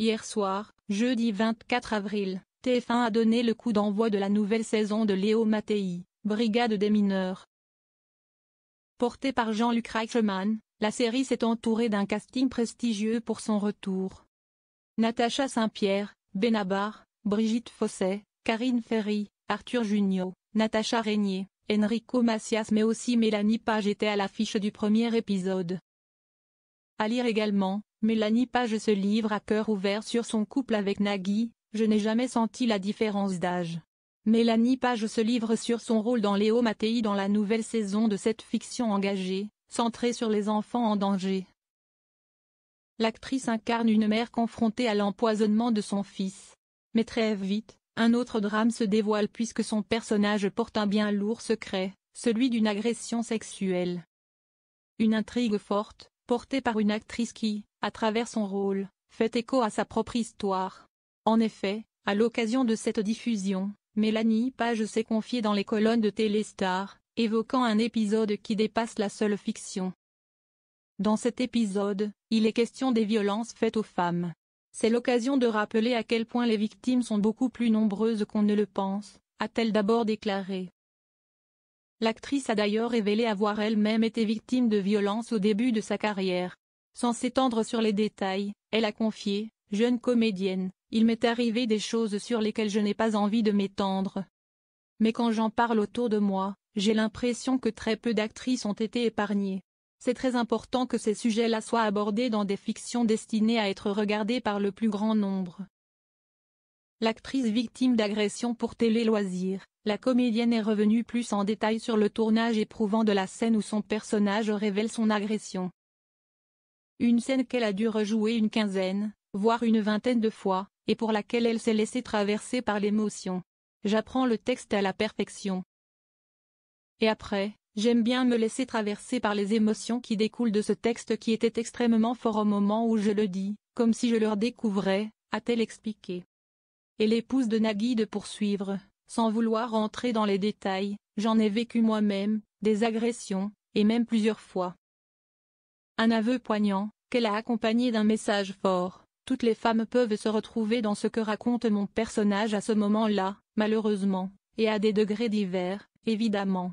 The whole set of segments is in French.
Hier soir, jeudi 24 avril, TF1 a donné le coup d'envoi de la nouvelle saison de Léo Mattei, Brigade des mineurs. Portée par Jean-Luc Reichmann, la série s'est entourée d'un casting prestigieux pour son retour. Natacha Saint-Pierre, Benabar, Brigitte Fosset, Karine Ferry, Arthur Jugnot, Natacha Régnier, Enrico Macias mais aussi Mélanie Page étaient à l'affiche du premier épisode. À lire également, Mélanie Page se livre à cœur ouvert sur son couple avec Nagui, je n'ai jamais senti la différence d'âge. Mélanie Page se livre sur son rôle dans Léo Mattei dans la nouvelle saison de cette fiction engagée, centrée sur les enfants en danger. L'actrice incarne une mère confrontée à l'empoisonnement de son fils. Mais très vite, un autre drame se dévoile puisque son personnage porte un bien lourd secret, celui d'une agression sexuelle. Une intrigue forte, portée par une actrice qui, à travers son rôle, fait écho à sa propre histoire. En effet, à l'occasion de cette diffusion, Mélanie Page s'est confiée dans les colonnes de Téléstar, évoquant un épisode qui dépasse la seule fiction. Dans cet épisode, il est question des violences faites aux femmes. C'est l'occasion de rappeler à quel point les victimes sont beaucoup plus nombreuses qu'on ne le pense, a-t-elle d'abord déclaré. L'actrice a d'ailleurs révélé avoir elle-même été victime de violences au début de sa carrière. Sans s'étendre sur les détails, elle a confié, jeune comédienne, il m'est arrivé des choses sur lesquelles je n'ai pas envie de m'étendre. Mais quand j'en parle autour de moi, j'ai l'impression que très peu d'actrices ont été épargnées. C'est très important que ces sujets-là soient abordés dans des fictions destinées à être regardées par le plus grand nombre. L'actrice victime d'agression pour télé-loisirs, la comédienne est revenue plus en détail sur le tournage éprouvant de la scène où son personnage révèle son agression. Une scène qu'elle a dû rejouer une quinzaine, voire une vingtaine de fois, et pour laquelle elle s'est laissée traverser par l'émotion. J'apprends le texte à la perfection. Et après, j'aime bien me laisser traverser par les émotions qui découlent de ce texte qui était extrêmement fort au moment où je le dis, comme si je le redécouvrais, a-t-elle expliqué. Et l'épouse de Nagui de poursuivre, sans vouloir entrer dans les détails, j'en ai vécu moi-même, des agressions, et même plusieurs fois. Un aveu poignant, qu'elle a accompagné d'un message fort, toutes les femmes peuvent se retrouver dans ce que raconte mon personnage à ce moment-là, malheureusement, et à des degrés divers, évidemment.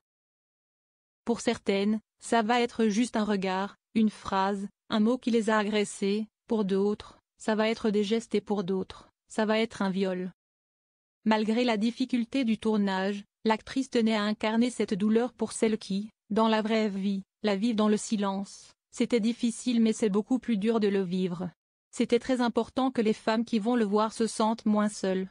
Pour certaines, ça va être juste un regard, une phrase, un mot qui les a agressées, pour d'autres, ça va être des gestes et pour d'autres, ça va être un viol. Malgré la difficulté du tournage, l'actrice tenait à incarner cette douleur pour celles qui, dans la vraie vie, la vivent dans le silence. C'était difficile mais c'est beaucoup plus dur de le vivre. C'était très important que les femmes qui vont le voir se sentent moins seules.